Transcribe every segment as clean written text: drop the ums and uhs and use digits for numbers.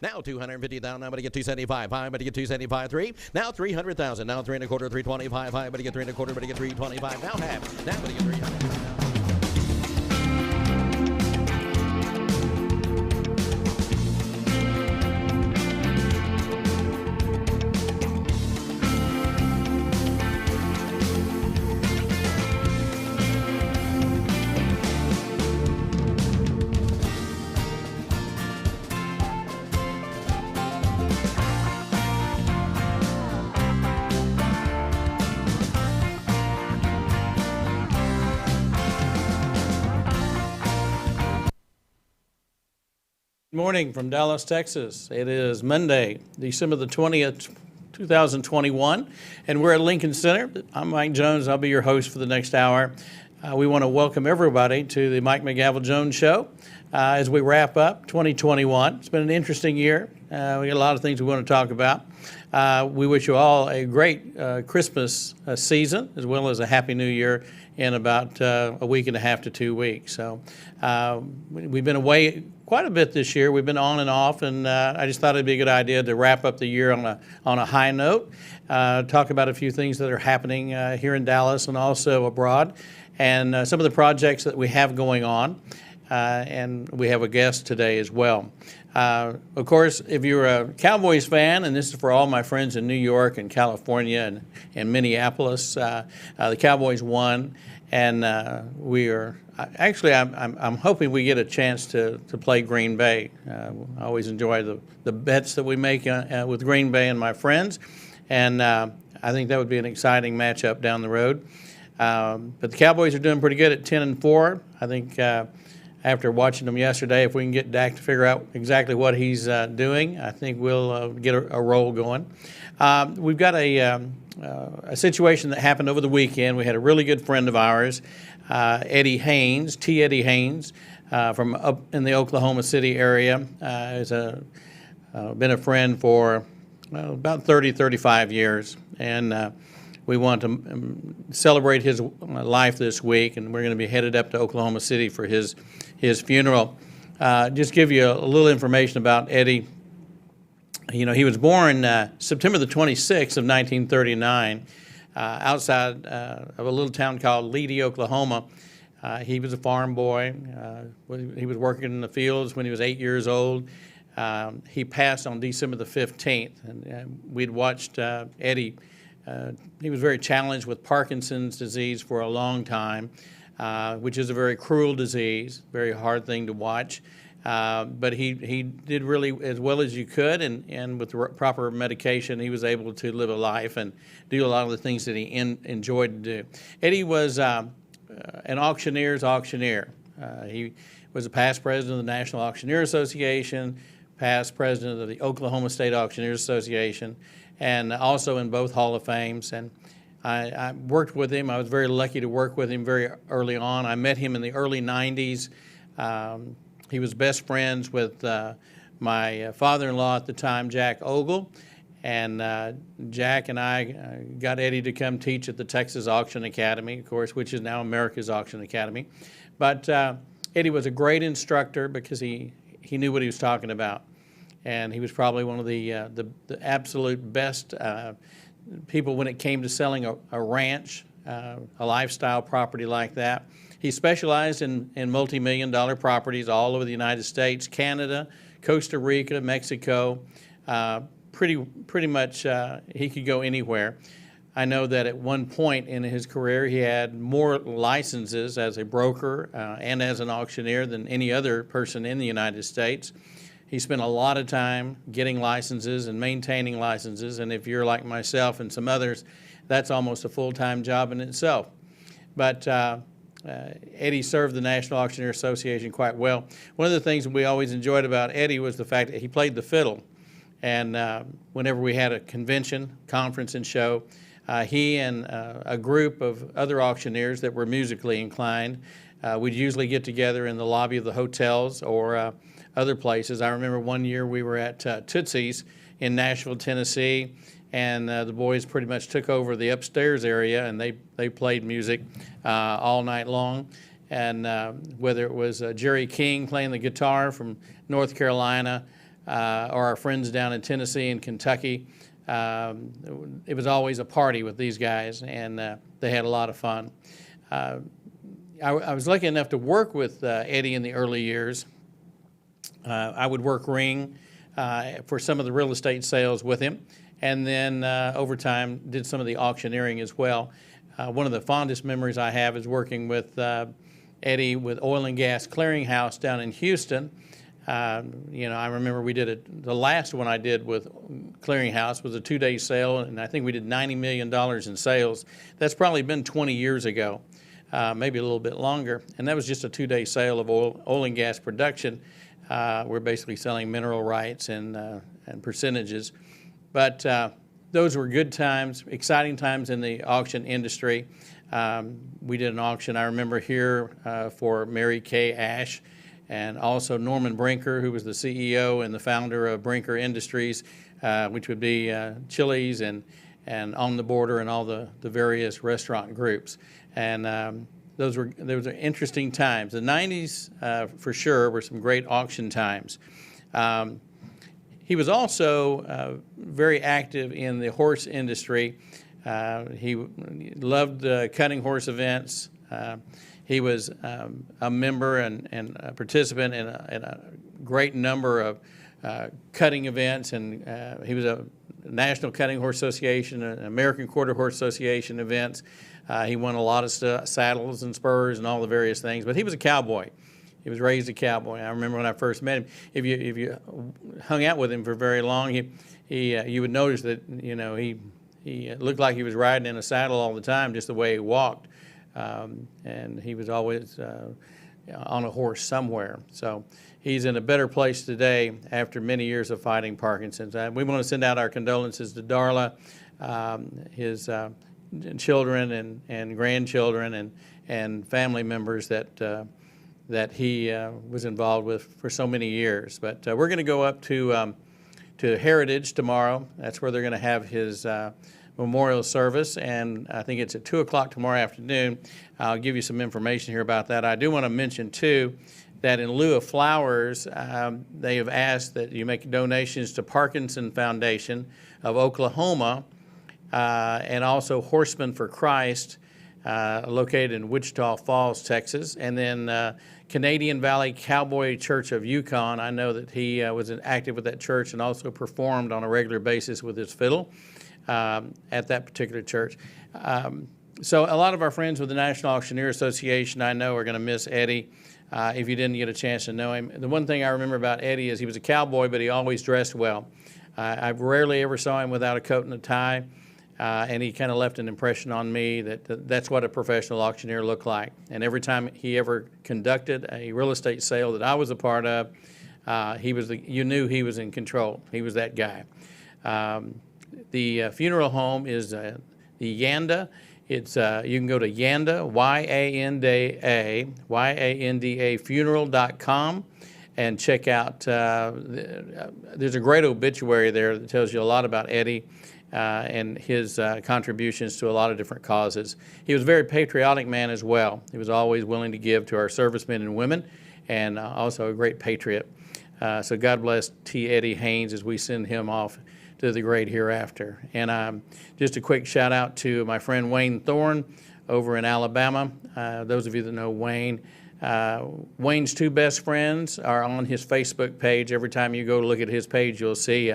Now 250,000. Now, but to get 275. High, but to get 275. 3. Now 300,000. Now 3 1/4, 325. High, but to get 3 1/4, but to get 325. Now half. Now, but to get 300. Good morning from Dallas, Texas. It is Monday, December the 20th, 2021, and we're at Lincoln Center. I'm Mike Jones. I'll be your host for the next hour. We want to welcome everybody to the Mike McGavel Jones Show as we wrap up 2021. It's been an interesting year. We got a lot of things we want to talk about. We wish you all a great Christmas season as well as a Happy New Year in about a week and a half to 2 weeks. So we've been away quite a bit this year. We've been on and off, and I just thought it'd be a good idea to wrap up the year on a high note, talk about a few things that are happening here in Dallas and also abroad, and some of the projects that we have going on, and we have a guest today as well. Of course, if you're a Cowboys fan, and this is for all my friends in New York and California and Minneapolis, the Cowboys won, and we are actually I'm hoping we get a chance to play Green Bay. I always enjoy the bets that we make with Green Bay and my friends, and I think that would be an exciting matchup down the road. But the Cowboys are doing pretty good at 10-4. I think. After watching them yesterday, if we can get Dak to figure out exactly what he's doing, I think we'll get a roll going. We've got a situation that happened over the weekend. We had a really good friend of ours, Eddie Haynes, Eddie Haynes, from up in the Oklahoma City area. Has been a friend for about 35 years, and we want to celebrate his life this week, and we're going to be headed up to Oklahoma City for his funeral. Just give you a little information about Eddie. You know, he was born September the 26th of 1939 outside of a little town called Leedy, Oklahoma. He was a farm boy. He was working in the fields when he was 8 years old. He passed on December the 15th, and we'd watched Eddie. He was very challenged with Parkinson's disease for a long time, which is a very cruel disease, very hard thing to watch. But he did really as well as you could, and with the proper medication, he was able to live a life and do a lot of the things that he enjoyed to do. Eddie was an auctioneer's auctioneer. He was a past president of the National Auctioneer Association, past president of the Oklahoma State Auctioneers Association, and also in both Hall of Fames. And I worked with him. I was very lucky to work with him very early on. I met him in the early 90s. He was best friends with my father-in-law at the time, Jack Ogle. And Jack and I got Eddie to come teach at the Texas Auction Academy, of course, which is now America's Auction Academy. But Eddie was a great instructor because he knew what he was talking about. And he was probably one of the absolute best people when it came to selling a ranch, a lifestyle property like that. He specialized in multi-million-dollar properties all over the United States, Canada, Costa Rica, Mexico. Pretty much he could go anywhere. I know that at one point in his career he had more licenses as a broker and as an auctioneer than any other person in the United States. He spent a lot of time getting licenses and maintaining licenses, and if you're like myself and some others, that's almost a full-time job in itself. But Eddie served the National Auctioneer Association quite well. One of the things we always enjoyed about Eddie was the fact that he played the fiddle, and whenever we had a convention, conference, and show, he and a group of other auctioneers that were musically inclined, we'd usually get together in the lobby of the hotels or other places. I remember one year we were at Tootsie's in Nashville, Tennessee, and the boys pretty much took over the upstairs area, and they played music all night long. And whether it was Jerry King playing the guitar from North Carolina, or our friends down in Tennessee and Kentucky. It was always a party with these guys, and they had a lot of fun. I was lucky enough to work with Eddie in the early years. I would work ring for some of the real estate sales with him, and then over time did some of the auctioneering as well. One of the fondest memories I have is working with Eddie with Oil and Gas Clearinghouse down in Houston. I remember we did the last one I did with Clearinghouse was a 2-day sale, and I think we did $90 million in sales. That's probably been 20 years ago, maybe a little bit longer, and that was just a 2-day sale of oil and gas production. We're basically selling mineral rights and percentages. But those were good times, exciting times in the auction industry. We did an auction, I remember, here for Mary Kay Ash, and also Norman Brinker, who was the CEO and the founder of Brinker Industries, which would be Chili's and On the Border and all the various restaurant groups. And those were interesting times. The 90s, for sure, were some great auction times. He was also very active in the horse industry. He loved cutting horse events. He was a member and a participant in a great number of cutting events, and he was a National Cutting Horse Association, an American Quarter Horse Association events. He won a lot of saddles and spurs and all the various things, but he was a cowboy. He was raised a cowboy. I remember when I first met him, if you hung out with him for very long, you would notice that he looked like he was riding in a saddle all the time, just the way he walked, and he was always on a horse somewhere. So he's in a better place today after many years of fighting Parkinson's. We want to send out our condolences to Darla, his children and grandchildren and family members that he was involved with for so many years. But we're going to go up to Heritage tomorrow. That's where they're going to have his memorial service, and I think it's at 2 o'clock tomorrow afternoon. I'll give you some information here about that. I do want to mention, too, that in lieu of flowers, they have asked that you make donations to Parkinson Foundation of Oklahoma and also Horsemen for Christ, located in Wichita Falls, Texas, and then Canadian Valley Cowboy Church of Yukon. I know that he was active with that church and also performed on a regular basis with his fiddle at that particular church. So a lot of our friends with the National Auctioneer Association, I know, are going to miss Eddie if you didn't get a chance to know him. The one thing I remember about Eddie is he was a cowboy, but he always dressed well. I rarely ever saw him without a coat and a tie. And he kind of left an impression on me that that's what a professional auctioneer looked like. And every time he ever conducted a real estate sale that I was a part of, you knew he was in control. He was that guy. The funeral home is the Yanda. It's you can go to Yanda, YANDA funeral.com, and check out. There's a great obituary there that tells you a lot about Eddie. And his contributions to a lot of different causes. He was a very patriotic man as well. He was always willing to give to our servicemen and women, and also a great patriot. So God bless T. Eddie Haynes as we send him off to the great hereafter. And just a quick shout out to my friend Wayne Thorne over in Alabama. Those of you that know Wayne, Wayne's two best friends are on his Facebook page. Every time you go to look at his page, you'll see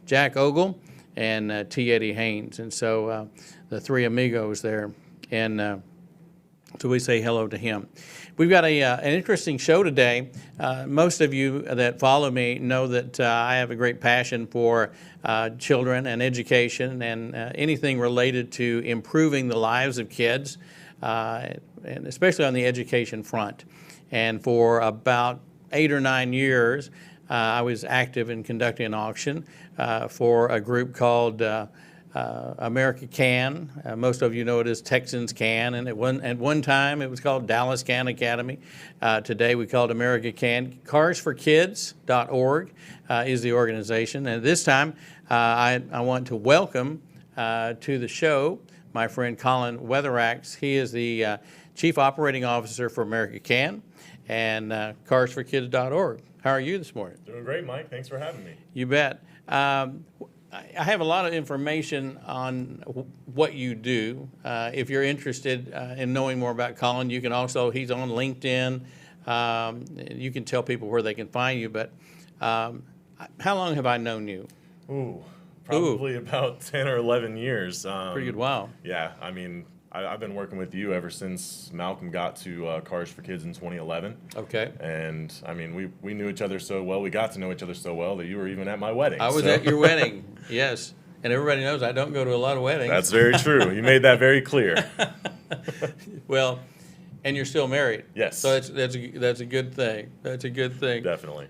Jack Ogle and T. Eddie Haynes. And so the three amigos there. And so we say hello to him. We've got an interesting show today. Most of you that follow me know that I have a great passion for children and education and anything related to improving the lives of kids, and especially on the education front. And for about 8 or 9 years, I was active in conducting an auction for a group called America Can. Most of you know it as Texans Can, and at one time it was called Dallas Can Academy. Today we call it America Can. Carsforkids.org is the organization, and this time I want to welcome to the show my friend Colin Weatherwax. He is the Chief Operating Officer for America Can and carsforkids.org. How are you this morning? Doing great, Mike. Thanks for having me. You bet. I have a lot of information on what you do. If you're interested in knowing more about Colin, you can also, he's on LinkedIn. You can tell people where they can find you, but how long have I known you? Probably about 10 or 11 years. Pretty good while. Yeah, I mean, I've been working with you ever since Malcolm got to Cars for Kids in 2011. Okay. And, I mean, we knew each other so well, we got to know each other so well that you were even at my wedding. I was at your wedding, yes. And everybody knows I don't go to a lot of weddings. That's very true. You made that very clear. Well, and you're still married. Yes. So that's a good thing. That's a good thing. Definitely.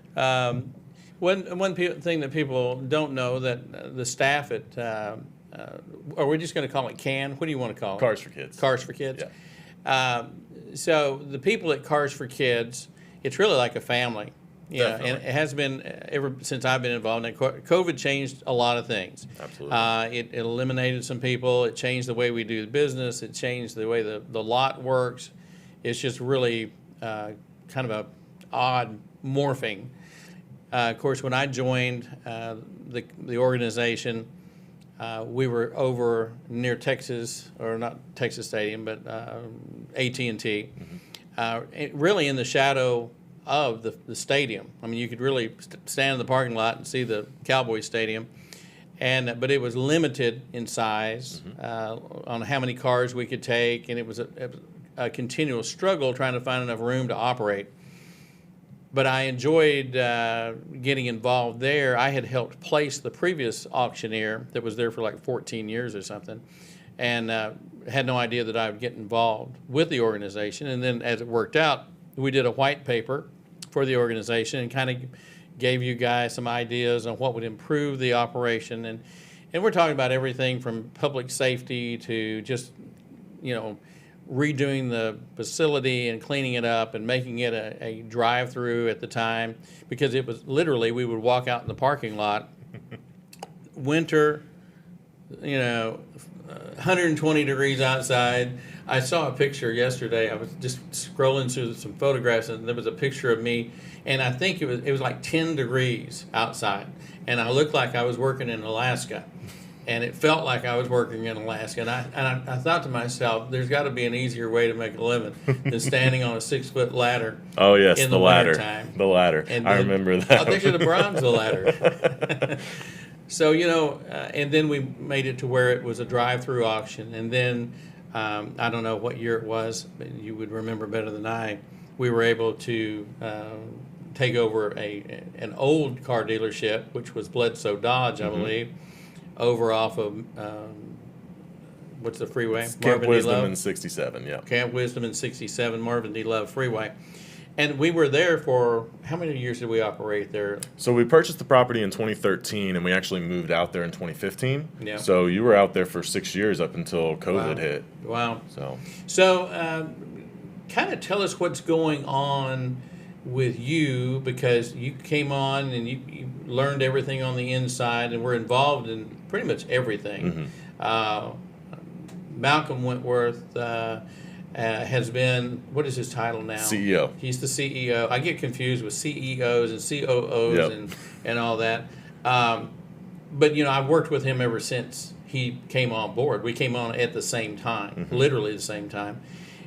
One thing that people don't know that the staff at are we just going to call it CAN? What do you want to call it? Cars for Kids. Cars for Kids. Yeah. So the people at Cars for Kids, it's really like a family. Yeah, Definitely. and it has been ever since I've been involved. And COVID changed a lot of things. Absolutely. It eliminated some people. It changed the way we do business. It changed the way the lot works. It's just really kind of a odd morphing. Of course, when I joined the organization, we were over near Texas, or not Texas Stadium, but AT&T, really in the shadow of the stadium. I mean, you could really stand in the parking lot and see the Cowboy Stadium, but it was limited in size on how many cars we could take, and it was a continual struggle trying to find enough room to operate. But I enjoyed getting involved there. I had helped place the previous auctioneer that was there for like 14 years or something, and had no idea that I would get involved with the organization. And then as it worked out, we did a white paper for the organization and kind of gave you guys some ideas on what would improve the operation. And we're talking about everything from public safety to just, redoing the facility and cleaning it up and making it a drive-through at the time, because it was literally, we would walk out in the parking lot, winter, 120 degrees outside. I saw a picture yesterday. I was just scrolling through some photographs, and there was a picture of me, and I think it was like 10 degrees outside, and I looked like I was working in Alaska. And it felt like I was working in Alaska. And I thought to myself, there's got to be an easier way to make a living than standing on a 6-foot ladder. Oh, yes, in the ladder. Wintertime. The ladder. And I remember that. They should have bronzed the ladder. So, and then we made it to where it was a drive-through auction. And then, I don't know what year it was, but you would remember better than I, we were able to take over an old car dealership, which was Bledsoe Dodge, I believe, over off of, what's the freeway? Camp Wisdom and 67, yeah. Camp Wisdom and 67, Marvin D. Love Freeway. And we were there for, how many years did we operate there? So we purchased the property in 2013, and we actually moved out there in 2015. Yeah. So you were out there for 6 years up until COVID hit. Wow. So kind of tell us what's going on with you, because you came on and you learned everything on the inside and were involved in pretty much everything. Malcolm Wentworth has been, what is his title now? CEO. He's the CEO. I get confused with CEOs and COOs and all that. But, I've worked with him ever since he came on board. We came on at the same time, literally the same time.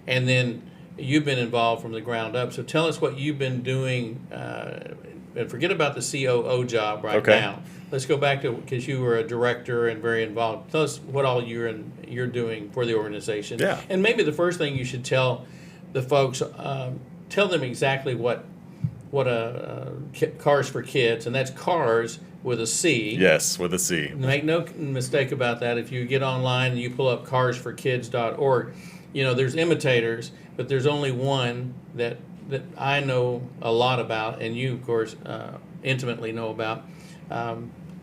And then you've been involved from the ground up. So tell us what you've been doing, and forget about the COO job now. Let's go back to, because you were a director and very involved. Tell us what all you're doing for the organization. Yeah. And maybe the first thing you should tell the folks, tell them exactly what a Cars for Kids, and that's cars with a C. Yes, with a C. Make no mistake about that. If you get online and you pull up carsforkids.org, there's imitators, but there's only one that I know a lot about, and you, of course, intimately know about.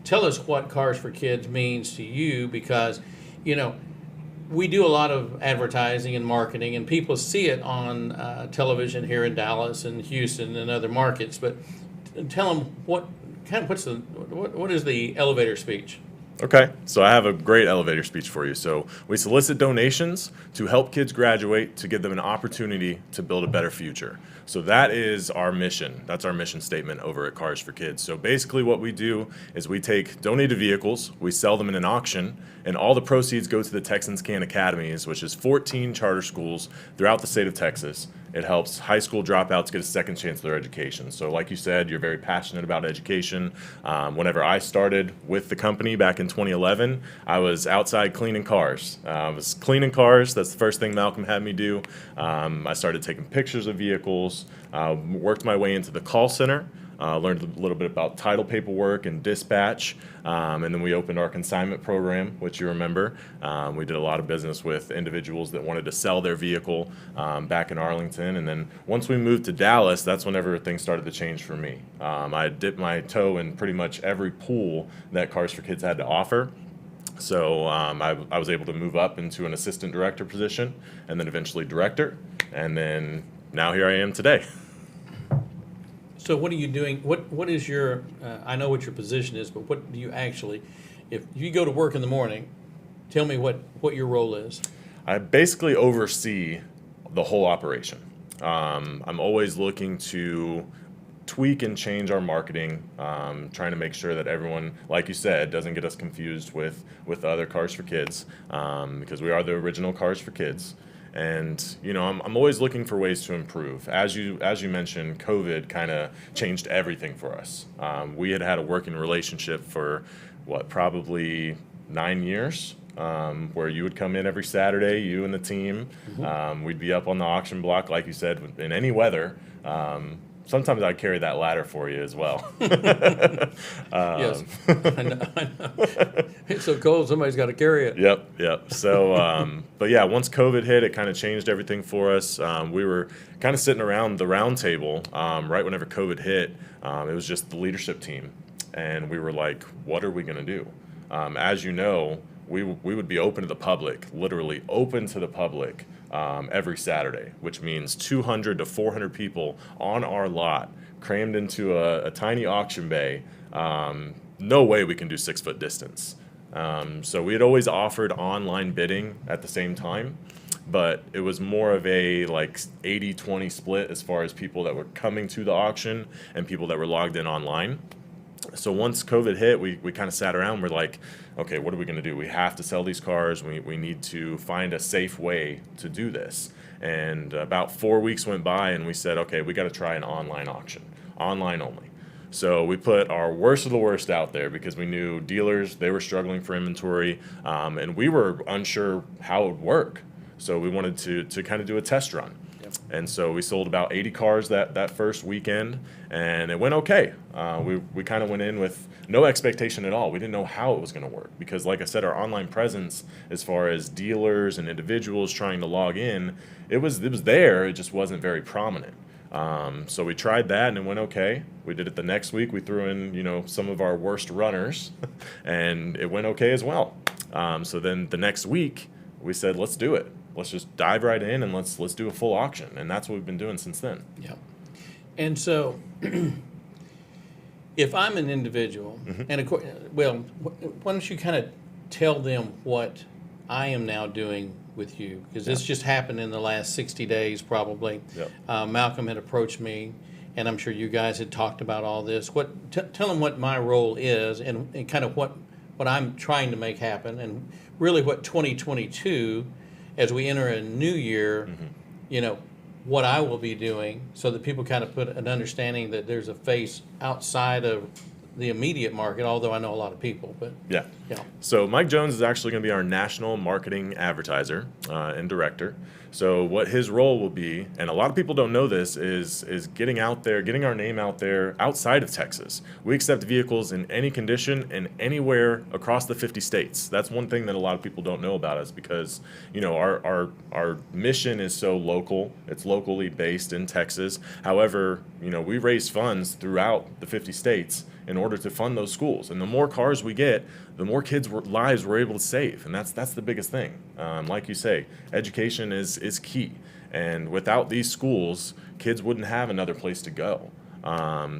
Tell us what Cars for Kids means to you, because, we do a lot of advertising and marketing, and people see it on television here in Dallas and Houston and other markets. But tell them what is the elevator speech? Okay, so I have a great elevator speech for you. So we solicit donations to help kids graduate to give them an opportunity to build a better future. So that is our mission. That's our mission statement over at Cars for Kids. So basically what we do is we take donated vehicles, we sell them in an auction, and all the proceeds go to the Texans Can Academies, which is 14 charter schools throughout the state of Texas. It helps high school dropouts get a second chance at their education. So like you said, you're very passionate about education. Whenever I started with the company back in 2011, I was outside cleaning cars. I was cleaning cars. That's the first thing Malcolm had me do. I started taking pictures of vehicles, worked my way into the call center. Learned a little bit about title paperwork and dispatch, and then we opened our consignment program, which you remember. We did a lot of business with individuals that wanted to sell their vehicle back in Arlington, and then once we moved to Dallas, that's whenever things started to change for me. I dipped my toe in pretty much every pool that Cars for Kids had to offer. So I was able to move up into an assistant director position, and then eventually director, and then now here I am today. So what are you doing? What is your, I know what your position is, but what do you actually, if you go to work in the morning, tell me what your role is. I basically oversee the whole operation. I'm always looking to tweak and change our marketing, trying to make sure that everyone, like you said, doesn't get us confused with other Cars for Kids, because we are the original Cars for Kids. And I'm always looking for ways to improve. As you mentioned, COVID kind of changed everything for us. We had a working relationship for probably 9 years, where you would come in every Saturday, you and the team. We'd be up on the auction block, like you said, in any weather. Sometimes I'd carry that ladder for you as well. Yes, I know. It's so cold, somebody's got to carry it. Yep. So, but yeah, once COVID hit, it kind of changed everything for us. We were kind of sitting around the round table right whenever COVID hit. It was just the leadership team. And we were like, what are we going to do? As you know, we would be open to the public, literally open to the public, every Saturday, which means 200 to 400 people on our lot crammed into a tiny auction bay. No way we can do 6-foot distance. So we had always offered online bidding at the same time, but it was more of a like 80-20 split as far as people that were coming to the auction and people that were logged in online. So once COVID hit, we kind of sat around and we're like, okay, what are we going to do? We have to sell these cars. We need to find a safe way to do this. And about 4 weeks went by and we said, okay, we got to try an online auction, online only. So we put our worst of the worst out there because we knew dealers, they were struggling for inventory, and we were unsure how it would work. So we wanted to kind of do a test run. And so we sold about 80 cars that first weekend, and it went okay. We kind of went in with no expectation at all. We didn't know how it was going to work because, like I said, our online presence as far as dealers and individuals trying to log in, it was there. It just wasn't very prominent. So we tried that, and it went okay. We did it the next week. We threw in, some of our worst runners, and it went okay as well. So then the next week, we said, let's do it. Let's just dive right in and let's do a full auction, and that's what we've been doing since then. Yeah. And so, if I'm an individual, and of course, well, why don't you kind of tell them what I am now doing with you? Because this just happened in the last 60 days, probably. Yep. Malcolm had approached me, and I'm sure you guys had talked about all this. Tell them what my role is, and kind of what I'm trying to make happen, and really what 2022. As we enter a new year, what I will be doing so that people kind of put an understanding that there's a face outside of the immediate market, although I know a lot of people. But yeah. So Mike Jones is actually going to be our national marketing advertiser and director. So what his role will be, and a lot of people don't know this, is getting out there, getting our name out there outside of Texas. We accept vehicles in any condition and anywhere across the 50 states. That's one thing that a lot of people don't know about us because, our mission is so local. It's locally based in Texas. However, we raise funds throughout the 50 states in order to fund those schools. And the more cars we get, the more kids' lives we're able to save. And that's the biggest thing. Like you say, education is key. And without these schools, kids wouldn't have another place to go.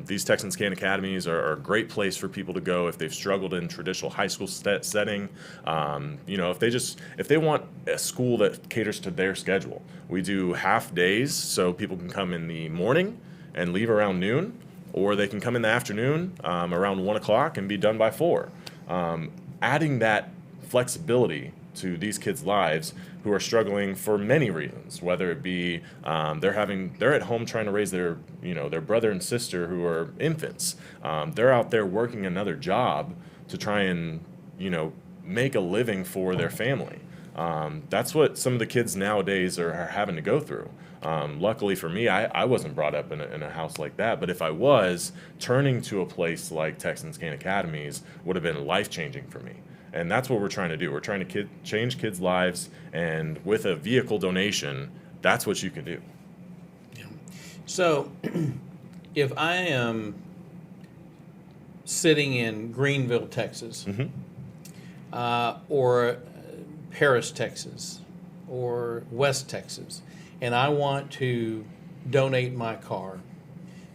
These Texans Can Academies are a great place for people to go if they've struggled in traditional high school setting. If they want a school that caters to their schedule. We do half days, so people can come in the morning and leave around noon, or they can come in the afternoon around 1 o'clock and be done by 4. Adding that flexibility to these kids' lives who are struggling for many reasons, whether it be they're at home trying to raise their brother and sister who are infants. They're out there working another job to try and make a living for their family. That's what some of the kids nowadays are having to go through. Luckily for me, I wasn't brought up in a house like that, but if I was, turning to a place like Texans Can Academies would have been life-changing for me. And that's what we're trying to do. We're trying to change kids' lives, and with a vehicle donation, that's what you can do. Yeah. So if I am sitting in Greenville, Texas, or Paris, Texas, or West Texas, and I want to donate my car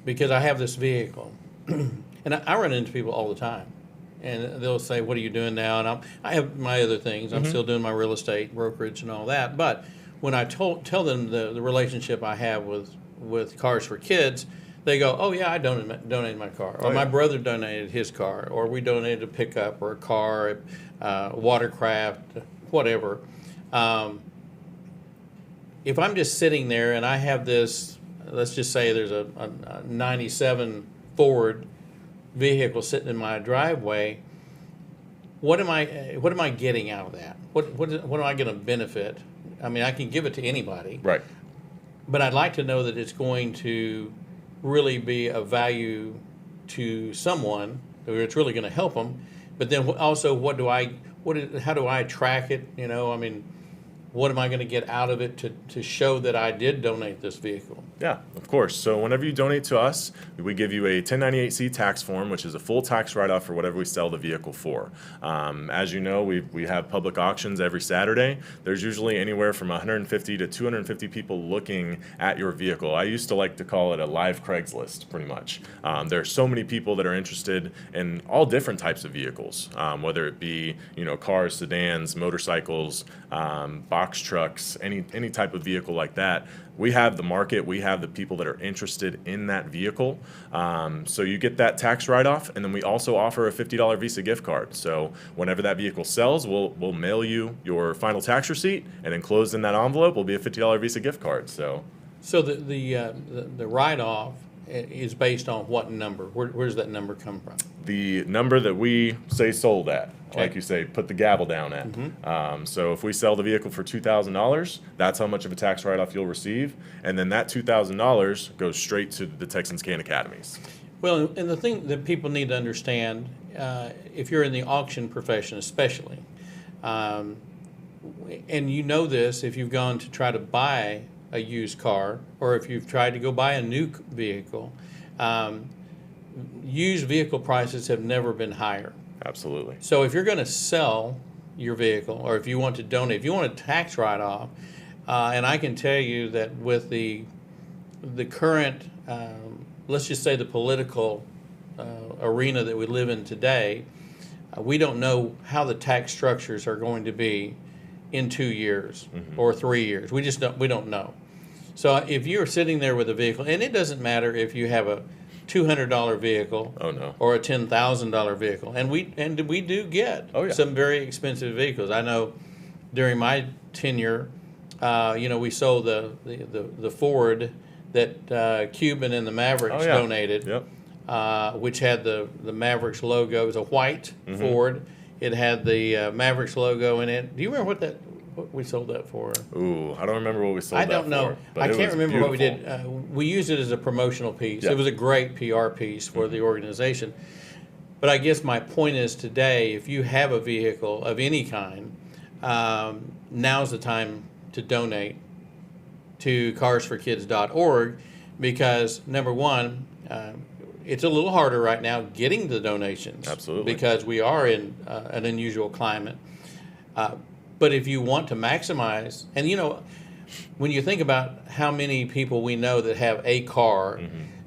because I have this vehicle, and I run into people all the time. And they'll say, "What are you doing now?" And I have my other things. I'm still doing my real estate brokerage and all that. But when I tell them the relationship I have with Cars for Kids, they go, "Oh yeah, I donated my car, or my brother donated his car, or we donated a pickup or a car, watercraft, whatever." If I'm just sitting there and I have this, let's just say there's a 97 Ford vehicle sitting in my driveway, what am I getting out of that? What am I going to benefit? I mean, I can give it to anybody, Right. but I'd like to know that it's going to really be of value to someone, or it's really going to help them. But then also, how do I track it? I mean, what am I going to get out of it to show that I did donate this vehicle? Yeah, of course. So whenever you donate to us, we give you a 1098C tax form, which is a full tax write-off for whatever we sell the vehicle for. As you know, we have public auctions every Saturday. There's usually anywhere from 150 to 250 people looking at your vehicle. I used to like to call it a live Craigslist, pretty much. There are so many people that are interested in all different types of vehicles, whether it be cars, sedans, motorcycles, box trucks, any type of vehicle like that. We have the market, we have the people that are interested in that vehicle. So you get that tax write-off, and then we also offer a $50 Visa gift card. So whenever that vehicle sells, we'll mail you your final tax receipt, and enclosed in that envelope will be a $50 Visa gift card. So the write-off is based on what number? Where does that number come from? The number that we say sold at. Okay. Like you say, put the gavel down at. So if we sell the vehicle for $2,000, that's how much of a tax write-off you'll receive. And then that $2,000 goes straight to the Texans Can Academies. Well, and the thing that people need to understand, if you're in the auction profession especially, and you know this if you've gone to try to buy a used car, or if you've tried to go buy a new vehicle, used vehicle prices have never been higher. Absolutely. So if you're going to sell your vehicle, or if you want to donate, if you want a tax write-off, and I can tell you that with the current, let's just say the political arena that we live in today, we don't know how the tax structures are going to be in 2 years or 3 years. We don't know. So if you're sitting there with a vehicle, and it doesn't matter if you have a $200 vehicle or a $10,000 vehicle, and we do get some very expensive vehicles. I know during my tenure, we sold the Ford that Cuban and the Mavericks donated, which had the Mavericks logo. It was a white Ford. It had the Mavericks logo in it. Do you remember what we sold that for? Ooh, I don't remember what we sold that for. I don't know. I can't remember what we did. We used it as a promotional piece. It was a great PR piece for the organization. But I guess my point is today, if you have a vehicle of any kind, now's the time to donate to carsforkids.org, because number one, it's a little harder right now getting the donations. Absolutely. Because we are in an unusual climate. But if you want to maximize, and when you think about how many people we know that have a car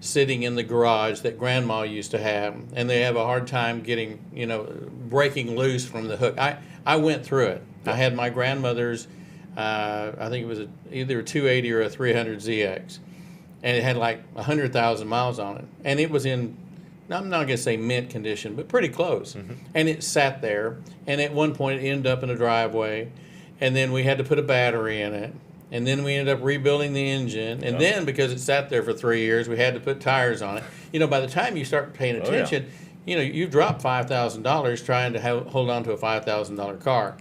sitting in the garage that grandma used to have, and they have a hard time getting, breaking loose from the hook. I went through it. I had my grandmother's, I think it was either a 280 or a 300 ZX, and it had like 100,000 miles on it, and it was in, I'm not going to say mint condition, but pretty close. And it sat there, and at one point it ended up in a driveway, and then we had to put a battery in it, and then we ended up rebuilding the engine, and then because it sat there for 3 years, we had to put tires on it. By the time you start paying attention, you've dropped $5,000 trying to hold on to a $5,000 car.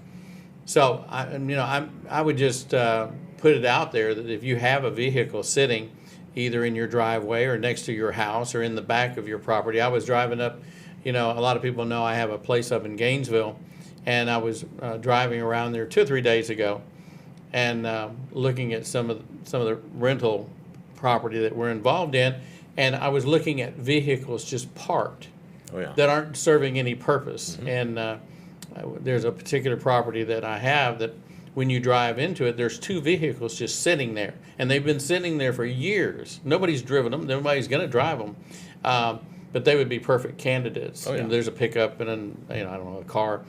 So I would just put it out there that if you have a vehicle sitting either in your driveway or next to your house or in the back of your property. I was driving up, a lot of people know I have a place up in Gainesville, and I was driving around there 2 or 3 days ago, and looking at some of the rental property that we're involved in, and I was looking at vehicles just parked that aren't serving any purpose. And there's a particular property that I have that when you drive into it, there's 2 vehicles just sitting there, and they've been sitting there for years. Nobody's driven them. Nobody's going to drive them, but they would be perfect candidates. And there's a pickup and I don't know, a car.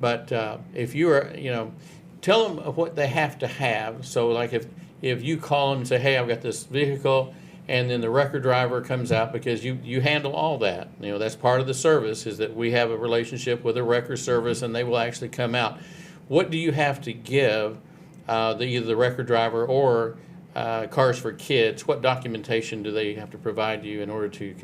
But if you are, tell them what they have to have. So like if you call them and say, hey, I've got this vehicle, and then the record driver comes out, because you handle all that. That's part of the service, is that we have a relationship with a record service, and they will actually come out. What do you have to give either the record driver or Cars for Kids? What documentation do they have to provide you in order to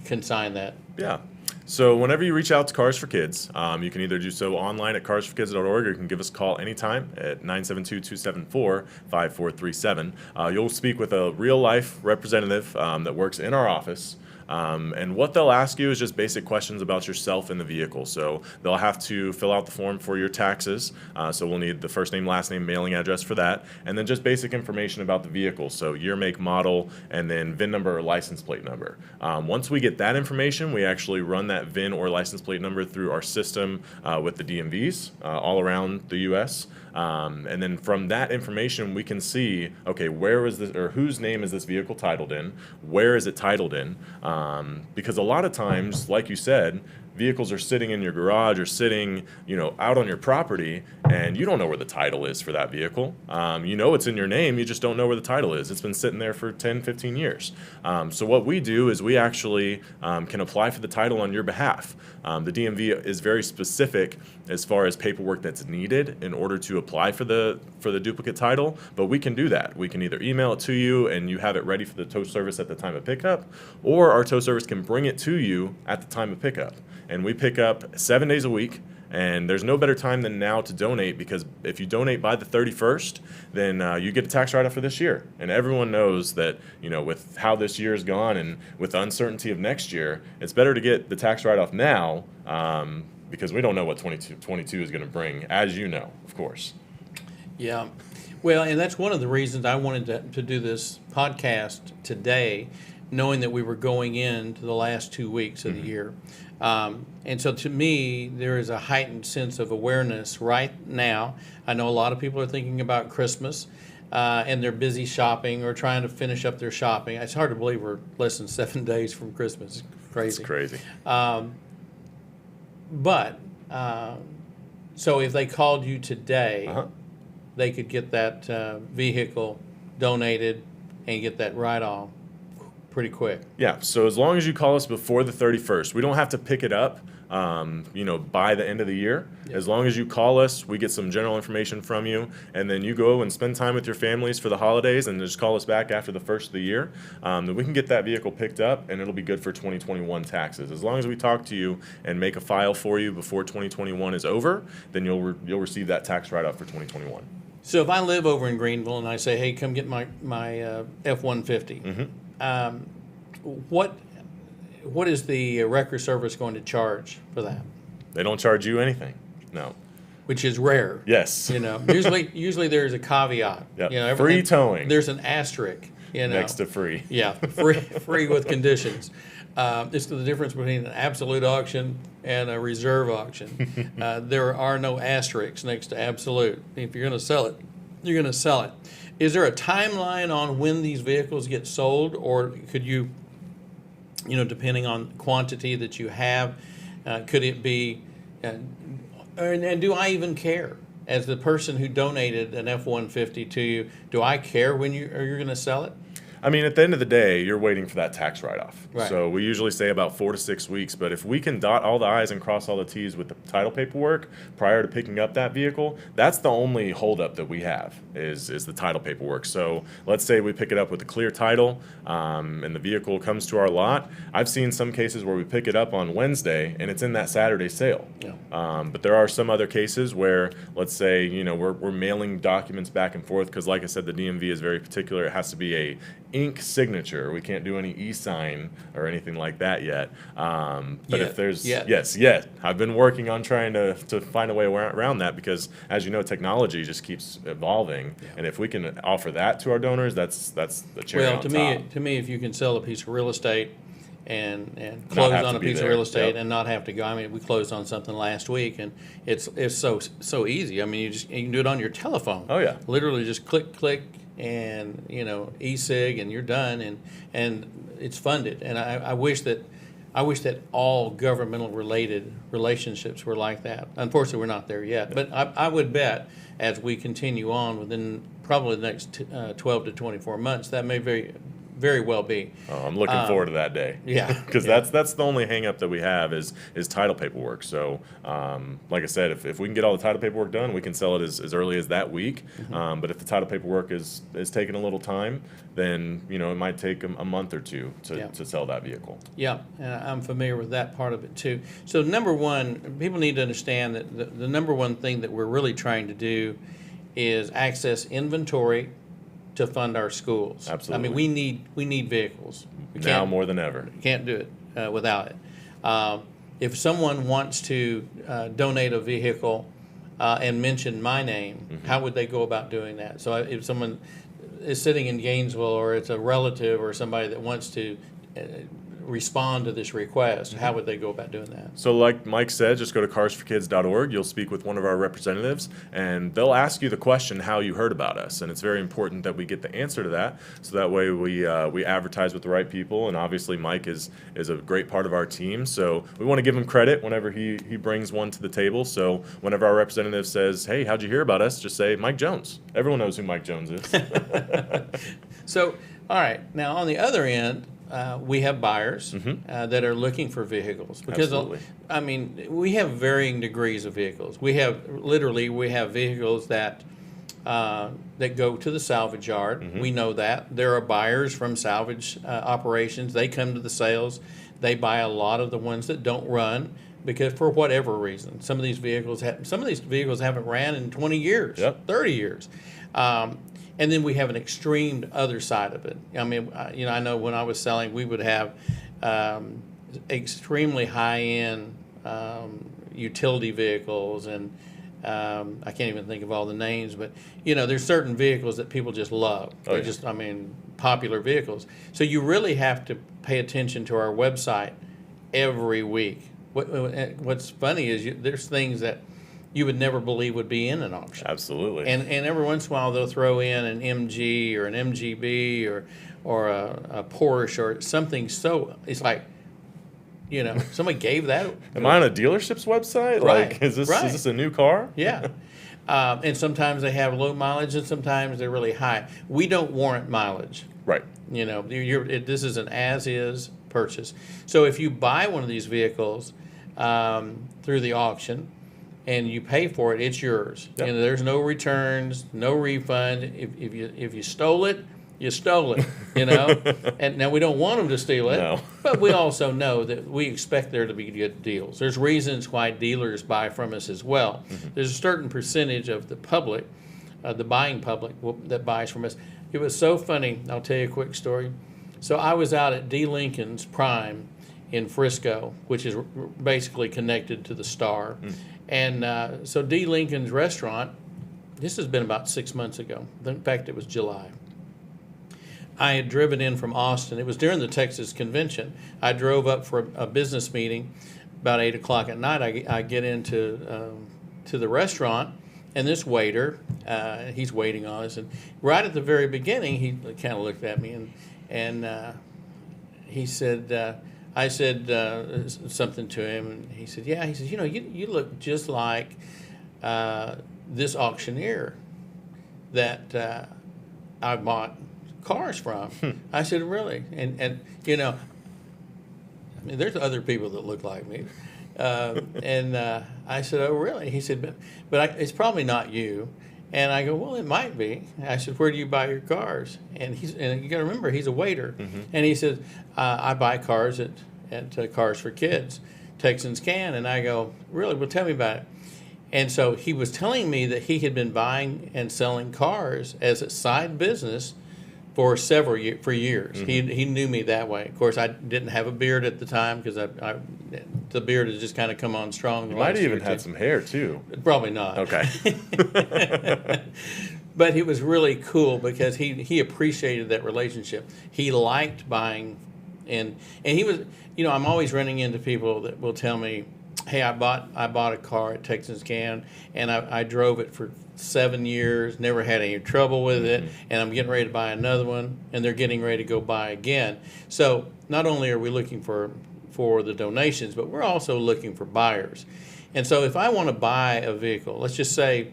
consign that? Yeah. So whenever you reach out to Cars for Kids, you can either do so online at carsforkids.org, or you can give us a call anytime at 972-274-5437. You'll speak with a real-life representative that works in our office. And what they'll ask you is just basic questions about yourself and the vehicle. So they'll have to fill out the form for your taxes. So we'll need the first name, last name, mailing address for that. And then just basic information about the vehicle. So year, make, model, and then VIN number or license plate number. Once we get that information, we actually run that VIN or license plate number through our system with the DMVs all around the U.S. And then from that information, we can see, okay, where is this, or whose name is this vehicle titled in? Where is it titled in? Because a lot of times, like you said, vehicles are sitting in your garage or sitting, out on your property, and you don't know where the title is for that vehicle. It's in your name, you just don't know where the title is. It's been sitting there for 10, 15 years. So what we do is we actually can apply for the title on your behalf. The DMV is very specific as far as paperwork that's needed in order to apply for the duplicate title, but we can do that. We can either email it to you and you have it ready for the tow service at the time of pickup, or our tow service can bring it to you at the time of pickup. And we pick up 7 days a week, and there's no better time than now to donate, because if you donate by the 31st, then you get a tax write-off for this year. And everyone knows that, with how this year's gone and with the uncertainty of next year, it's better to get the tax write-off now, because we don't know what 2022 is going to bring, as you know, of course. Yeah. Well, and that's one of the reasons I wanted to do this podcast today, knowing that we were going into the last 2 weeks of the year. And so to me, there is a heightened sense of awareness right now. I know a lot of people are thinking about Christmas, and they're busy shopping or trying to finish up their shopping. It's hard to believe we're less than 7 days from Christmas. It's crazy. It's crazy. So if they called you today, they could get that vehicle donated and get that write-off pretty quick. Yeah, so as long as you call us before the 31st, we don't have to pick it up, by the end of the year. Yeah. As long as you call us, we get some general information from you, and then you go and spend time with your families for the holidays, and just call us back after the first of the year. Then we can get that vehicle picked up, and it'll be good for 2021 taxes. As long as we talk to you and make a file for you before 2021 is over, then you'll receive that tax write-off for 2021. So if I live over in Greenville and I say, hey, come get my F-150, what is the record service going to charge for that? They don't charge you anything. No. Which is rare. Yes. Usually there's a caveat. Yep. Free towing. There's an asterisk. Next to free. Yeah, free with conditions. It's the difference between an absolute auction and a reserve auction. There are no asterisks next to absolute. If you're going to sell it, you're going to sell it. Is there a timeline on when these vehicles get sold, or could you depending on quantity that you have, could it be, and do I even care? As the person who donated an F-150 to you, do I care when you're going to sell it? I mean, at the end of the day, you're waiting for that tax write-off. Right. So we usually say about 4 to 6 weeks. But if we can dot all the I's and cross all the T's with the title paperwork prior to picking up that vehicle, that's the only holdup that we have is the title paperwork. So let's say we pick it up with a clear title, and the vehicle comes to our lot. I've seen some cases where we pick it up on Wednesday and it's in that Saturday sale. Yeah. But there are some other cases where, let's say, we're mailing documents back and forth because, like I said, the DMV is very particular. It has to be a ink signature. We can't do any e-sign or anything like that yet. But if there's yes, I've been working on trying to find a way around that because, as you know, technology just keeps evolving. Yeah. And if we can offer that to our donors, that's the cherry on top. To me, if you can sell a piece of real estate and close on a piece of real estate and not have to go. I mean, we closed on something last week, and it's so easy. I mean, you can do it on your telephone. Oh yeah, literally just click. And e-sig, and you're done, and it's funded. And I wish that all governmental related relationships were like that. Unfortunately, we're not there yet. But I would bet as we continue on within probably the next 12 to 24 months, that may very well be. Oh, I'm looking forward to that day. Yeah, because that's the only hang up that we have is title paperwork. So, like I said, if we can get all the title paperwork done, we can sell it as early as that week. Mm-hmm. But if the title paperwork is taking a little time, then it might take a month or two to sell that vehicle. Yeah, and I'm familiar with that part of it too. So number one, people need to understand that the number one thing that we're really trying to do is access inventory to fund our schools. Absolutely. I mean, we need vehicles. Now more than ever. Can't do it without it. If someone wants to donate a vehicle and mention my name, how would they go about doing that? So if someone is sitting in Gainesville, or it's a relative or somebody that wants to respond to this request, how would they go about doing that? So like Mike said, just go to carsforkids.org. You'll speak with one of our representatives, and they'll ask you the question how you heard about us. And it's very important that we get the answer to that, so that way we advertise with the right people. And obviously Mike is a great part of our team, so we want to give him credit whenever he brings one to the table. So whenever our representative says, hey, how'd you hear about us? Just say Mike Jones. Everyone knows who Mike Jones is. So, all right, now on the other end, we have buyers that are looking for vehicles because Absolutely. I mean, we have varying degrees of vehicles. We have vehicles that go to the salvage yard. We know that there are buyers from salvage operations. They come to the sales. They buy a lot of the ones that don't run because for whatever reason, some of these vehicles haven't ran in 20 years, 30 years. And then we have an extreme other side of it. I mean, I know when I was selling, we would have extremely high-end utility vehicles, and I can't even think of all the names, but there's certain vehicles that people just love. They're just, popular vehicles. So you really have to pay attention to our website every week. What's funny is there's things that you would never believe would be in an auction. Absolutely. And every once in a while they'll throw in an MG or an MGB or a Porsche or something. So it's like, somebody gave that. Am I on a dealership's website? Right. Like, is this a new car? Yeah. And sometimes they have low mileage and sometimes they're really high. We don't warrant mileage. Right. This is an as-is purchase. So if you buy one of these vehicles through the auction, and you pay for it, it's yours. Yep. There's no returns, no refund. If you stole it, you stole it. And now we don't want them to steal it, No. but we also know that we expect there to be good deals. There's reasons why dealers buy from us as well. There's a certain percentage of the public, the buying public, that buys from us. It was so funny. I'll tell you a quick story. So I was out at D. Lincoln's Prime in Frisco, which is basically connected to the Star. And so D. Lincoln's restaurant, this has been about 6 months ago. In fact, it was July. I had driven in from Austin. It was during the Texas convention. I drove up for a business meeting about 8 o'clock at night. I get into to the restaurant, and this waiter, he's waiting on us. And right at the very beginning, he kind of looked at me, and he said, I said something to him, and he said, yeah. He says, you look just like this auctioneer that I bought cars from. I said, really? And I mean, there's other people that look like me. And I said, oh, really? He said, but it's probably not you. And I go, well, it might be. I said, where do you buy your cars? And you got to remember, he's a waiter. And he said, I buy cars at Cars for Kids. Texans can. And I go, really? Well, tell me about it. And so he was telling me that he had been buying and selling cars as a side business for years. He knew me that way. Of course, I didn't have a beard at the time because the beard has just kind of come on strong. You might have even had some hair too. Probably not. Okay. But it was really cool because he appreciated that relationship. He liked buying, and he was, I'm always running into people that will tell me, hey, I bought a car at Texas Can, and I drove it for 7 years, never had any trouble with it, and I'm getting ready to buy another one, and they're getting ready to go buy again. So not only are we looking for the donations, but we're also looking for buyers. And so if I want to buy a vehicle, let's just say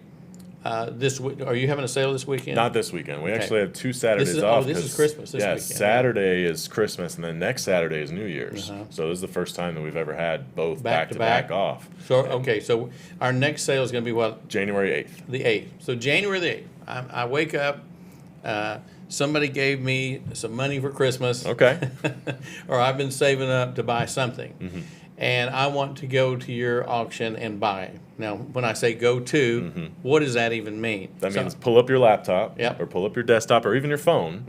this week, are you having a sale this weekend? Not this weekend. We actually have 2 Saturdays off. This is Christmas this weekend. Saturday is Christmas, and then next Saturday is New Year's. So this is the first time that we've ever had both back-to-back off. So our next sale is going to be what? January 8th. The 8th. So January the 8th. I wake up, somebody gave me some money for Christmas. Okay. Or I've been saving up to buy something. And I want to go to your auction and buy. Now, when I say go to, what does that even mean? That means pull up your laptop or pull up your desktop or even your phone.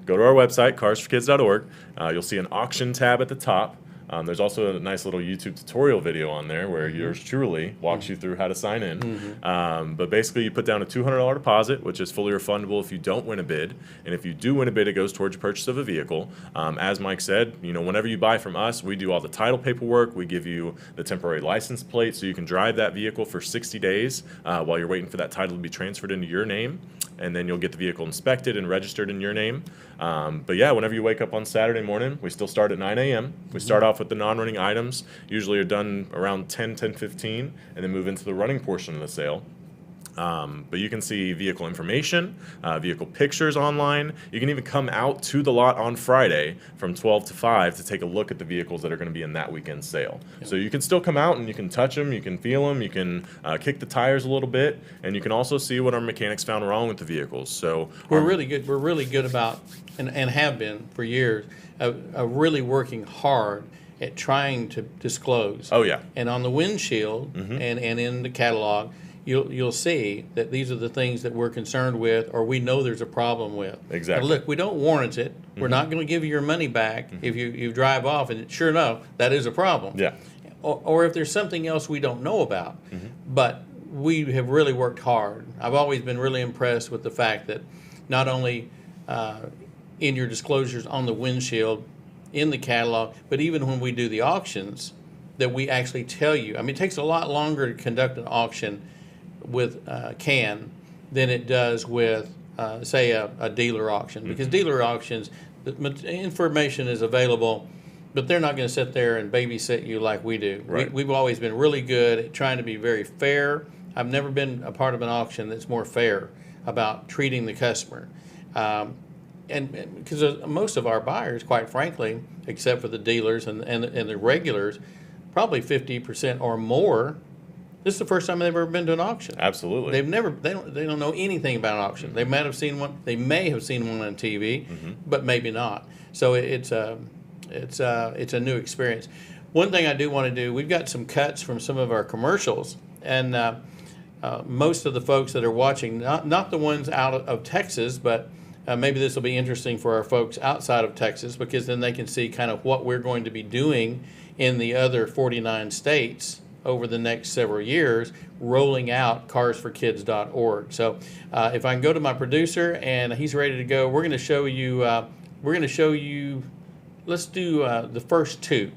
Go to our website, carsforkids.org. You'll see an auction tab at the top. There's also a nice little YouTube tutorial video on there where yours truly walks you through how to sign in. But basically, you put down a $200 deposit, which is fully refundable if you don't win a bid. And if you do win a bid, it goes towards your purchase of a vehicle. As Mike said, whenever you buy from us, we do all the title paperwork. We give you the temporary license plate so you can drive that vehicle for 60 days while you're waiting for that title to be transferred into your name. And then you'll get the vehicle inspected and registered in your name. But yeah, whenever you wake up on Saturday morning, we still start at 9 a.m. We start off with the non-running items, usually are done around 10:15, and then move into the running portion of the sale. But you can see vehicle information, vehicle pictures online. You can even come out to the lot on Friday from 12 to 5 to take a look at the vehicles that are going to be in that weekend sale. So you can still come out and you can touch them, you can feel them, you can kick the tires a little bit, and you can also see what our mechanics found wrong with the vehicles. So we're really good. We're really good about, and have been for years, really working hard at trying to disclose. Oh yeah. And on the windshield and in the catalog, you'll see that these are the things that we're concerned with, or we know there's a problem with. Exactly. Now look, we don't warrant it. We're not going to give you your money back if you drive off, and sure enough, that is a problem. Yeah. Or if there's something else we don't know about. But we have really worked hard. I've always been really impressed with the fact that not only in your disclosures on the windshield, in the catalog, but even when we do the auctions, that we actually tell you. I mean, it takes a lot longer to conduct an auction with CAN than it does with, say, a dealer auction. Because dealer auctions, the information is available, but they're not going to sit there and babysit you like we do. Right. We've always been really good at trying to be very fair. I've never been a part of an auction that's more fair about treating the customer. And because most of our buyers, quite frankly, except for the dealers and the regulars, probably 50% or more, this is the first time they've ever been to an auction. Absolutely. They don't know anything about an auction. They might have seen one. They may have seen one on TV, but maybe not. So it's a new experience. One thing I do want to do, we've got some cuts from some of our commercials, and most of the folks that are watching, not the ones out of Texas, but maybe this will be interesting for our folks outside of Texas, because then they can see kind of what we're going to be doing in the other 49 states over the next several years, rolling out carsforkids.org. So if I can go to my producer and he's ready to go, we're going to show you. Let's do the first two,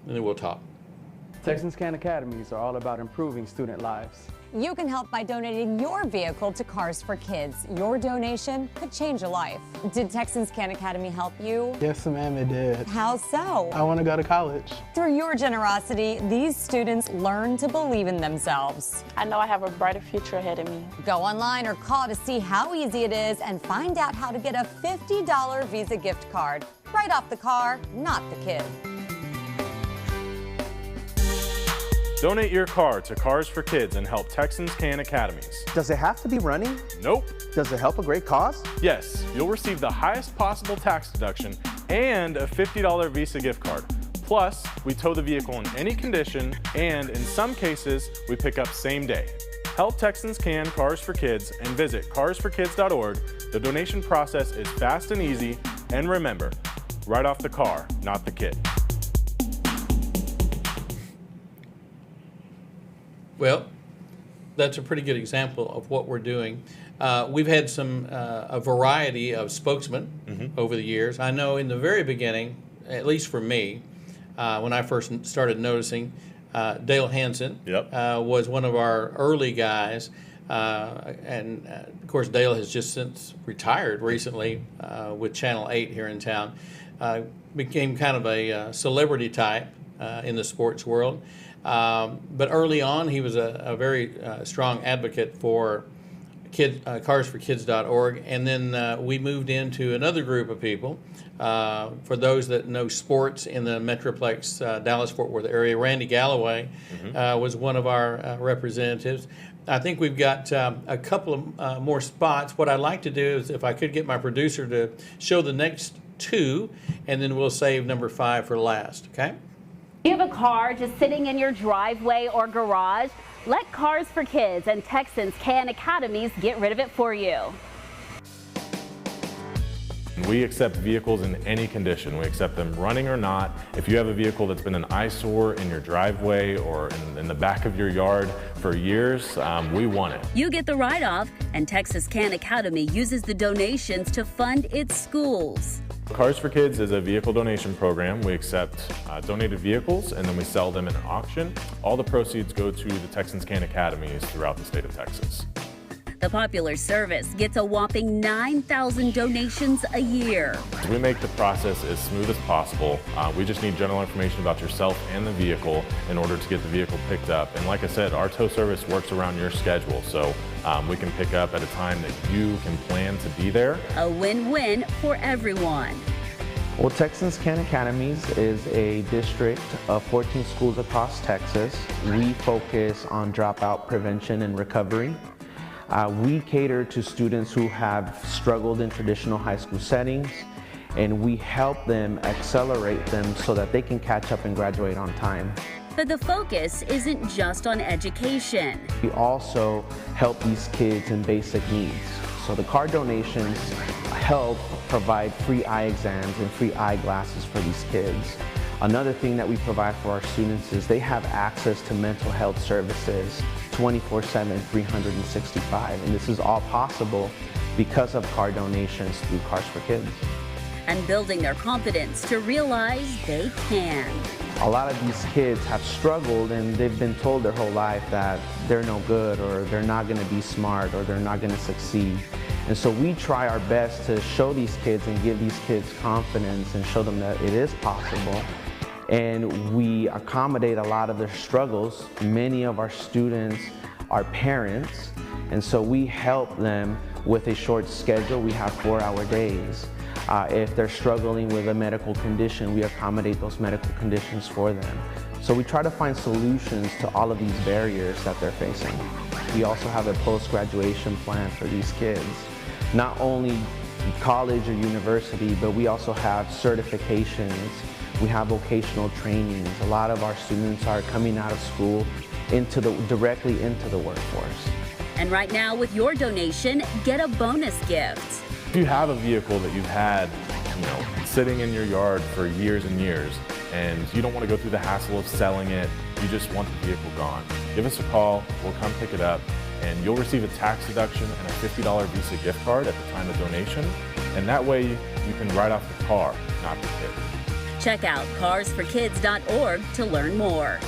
and then we'll talk. Texans Can Academies are all about improving student lives. You can help by donating your vehicle to Cars for Kids. Your donation could change a life. Did Texans Can Academy help you? Yes, ma'am, it did. How so? I want to go to college. Through your generosity, these students learn to believe in themselves. I know I have a brighter future ahead of me. Go online or call to see how easy it is and find out how to get a $50 Visa gift card. Right off the car, not the kid. Donate your car to Cars for Kids and help Texans Can Academies. Does it have to be running? Nope. Does it help a great cause? Yes, you'll receive the highest possible tax deduction and a $50 Visa gift card. Plus, we tow the vehicle in any condition, and in some cases, we pick up same day. Help Texans Can Cars for Kids and visit carsforkids.org. The donation process is fast and easy, and remember, right off the car, not the kid. Well, that's a pretty good example of what we're doing. We've had a variety of spokesmen over the years. I know in the very beginning, at least for me, when I first started noticing, Dale Hansen was one of our early guys. Of course, Dale has just since retired recently with Channel 8 here in town. Became kind of a celebrity type in the sports world. But early on, he was a very strong advocate for carsforkids.org. And then we moved into another group of people. For those that know sports in the Metroplex Dallas-Fort Worth area, Randy Galloway was one of our representatives. I think we've got a couple of more spots. What I'd like to do is if I could get my producer to show the next two, and then we'll save number 5 for last, okay? You have a car just sitting in your driveway or garage? Let Cars for Kids and Texans Can Academies get rid of it for you. We accept vehicles in any condition. We accept them running or not. If you have a vehicle that's been an eyesore in your driveway or in the back of your yard for years, we want it. You get the write-off, and Texas Can Academy uses the donations to fund its schools. Cars for Kids is a vehicle donation program. We accept donated vehicles and then we sell them in an auction. All the proceeds go to the Texans Can Academies throughout the state of Texas. The popular service gets a whopping 9,000 donations a year. We make the process as smooth as possible. We just need general information about yourself and the vehicle in order to get the vehicle picked up. And like I said, our tow service works around your schedule, so we can pick up at a time that you can plan to be there. A win-win for everyone. Well, Texans Can Academies is a district of 14 schools across Texas. We focus on dropout prevention and recovery. We cater to students who have struggled in traditional high school settings, and we help them accelerate them so that they can catch up and graduate on time. But the focus isn't just on education. We also help these kids in basic needs. So the car donations help provide free eye exams and free eyeglasses for these kids. Another thing that we provide for our students is they have access to mental health services 24/7, 365, and this is all possible because of car donations through Cars for Kids. And building their confidence to realize they can. A lot of these kids have struggled and they've been told their whole life that they're no good or they're not going to be smart or they're not going to succeed. And so we try our best to show these kids and give these kids confidence and show them that it is possible. And we accommodate a lot of their struggles. Many of our students are parents, and so we help them with a short schedule. We have 4-hour days. If they're struggling with a medical condition, we accommodate those medical conditions for them. So we try to find solutions to all of these barriers that they're facing. We also have a post-graduation plan for these kids. Not only college or university, but we also have certifications. We have vocational trainings. A lot of our students are coming out of school directly into the workforce. And right now, with your donation, get a bonus gift. If you have a vehicle that you've had, sitting in your yard for years and years, and you don't want to go through the hassle of selling it, you just want the vehicle gone, give us a call, we'll come pick it up, and you'll receive a tax deduction and a $50 Visa gift card at the time of donation, and that way you can write off the car, not the kid. Check out carsforkids.org to learn more.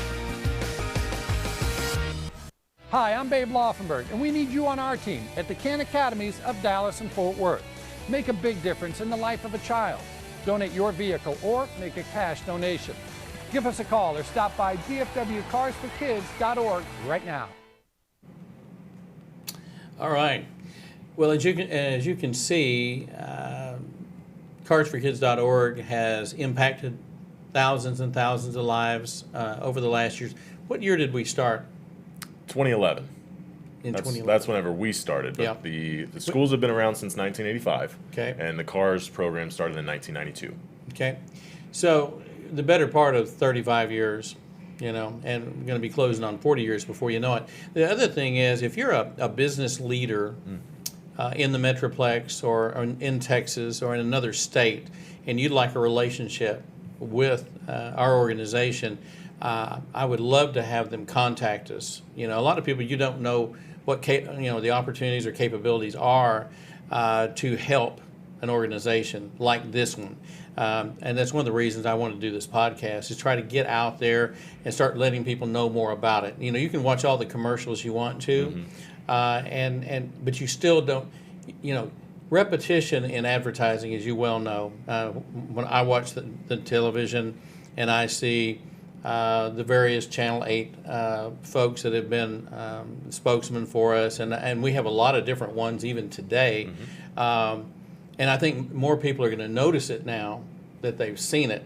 Hi, I'm Babe Laufenberg, and we need you on our team at the Can Academies of Dallas and Fort Worth. Make a big difference in the life of a child. Donate your vehicle or make a cash donation. Give us a call or stop by dfwcarsforkids.org right now. All right. Well, as you can see, carsforkids.org has impacted thousands and thousands of lives over the last years. What year did we start? 2011. In 2011. That's whenever we started. But Yeah. the schools have been around since 1985. Okay. And the CARS program started in 1992. Okay. So the better part of 35 years, and we're going to be closing on 40 years before you know it. The other thing is, if you're a business leader in the Metroplex or in Texas or in another state, and you'd like a relationship with our organization, I would love to have them contact us. A lot of people, you don't know what the opportunities or capabilities are to help an organization like this one. And that's one of the reasons I want to do this podcast, is try to get out there and start letting people know more about it. You can watch all the commercials you want to, but you still don't, repetition in advertising, as you well know. When I watch the television and I see the various Channel 8 folks that have been spokesmen for us, and we have a lot of different ones even today. And I think more people are going to notice it now that they've seen it.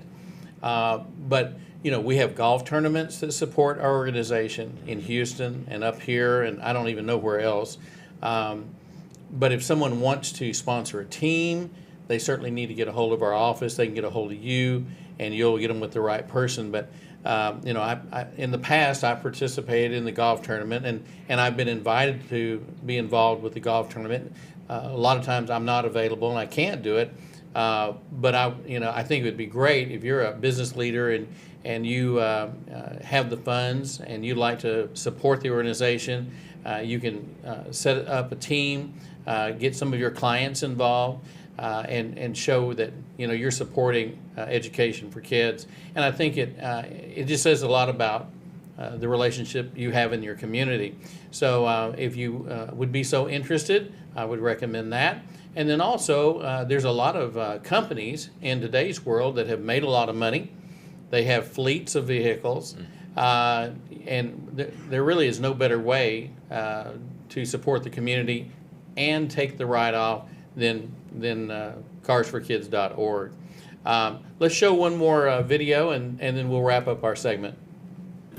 But we have golf tournaments that support our organization in Houston and up here, and I don't even know where else. But if someone wants to sponsor a team, they certainly need to get a hold of our office. They can get a hold of you, and you'll get them with the right person. But I in the past, I participated in the golf tournament, and I've been invited to be involved with the golf tournament. A lot of times I'm not available and I can't do it, but I think it would be great if you're a business leader and you have the funds and you'd like to support the organization. You can set up a team, get some of your clients involved, and show that you're supporting education for kids. And I think it just says a lot about the relationship you have in your community. So if you would be so interested, I would recommend that. And then also, there's a lot of companies in today's world that have made a lot of money. They have fleets of vehicles, and there really is no better way to support the community and take the write-off than carsforkids.org. Let's show one more video, and then we'll wrap up our segment.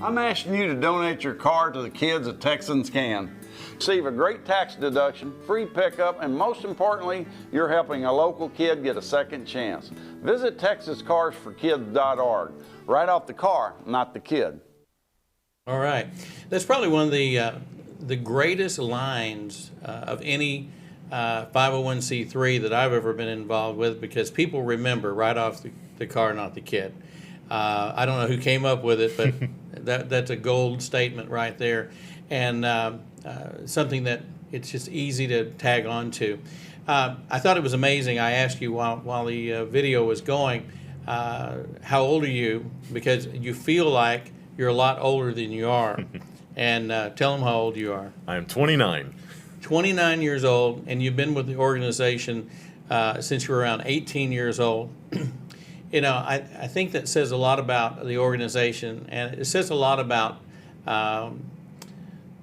I'm asking you to donate your car to the kids at Texans Can. Receive a great tax deduction, free pickup, and most importantly, you're helping a local kid get a second chance. Visit TexasCarsForKids.org. Write off the car, not the kid. All right. That's probably one of the greatest lines of any 501c3 that I've ever been involved with, because people remember right off the car, not the kid. I don't know who came up with it, but that's a gold statement right there, and something that it's just easy to tag on to. I thought it was amazing. I asked you while the video was going, how old are you? Because you feel like you're a lot older than you are. And tell them how old you are. I am 29. 29 years old, and you've been with the organization since you were around 18 years old. I think that says a lot about the organization, and it says a lot about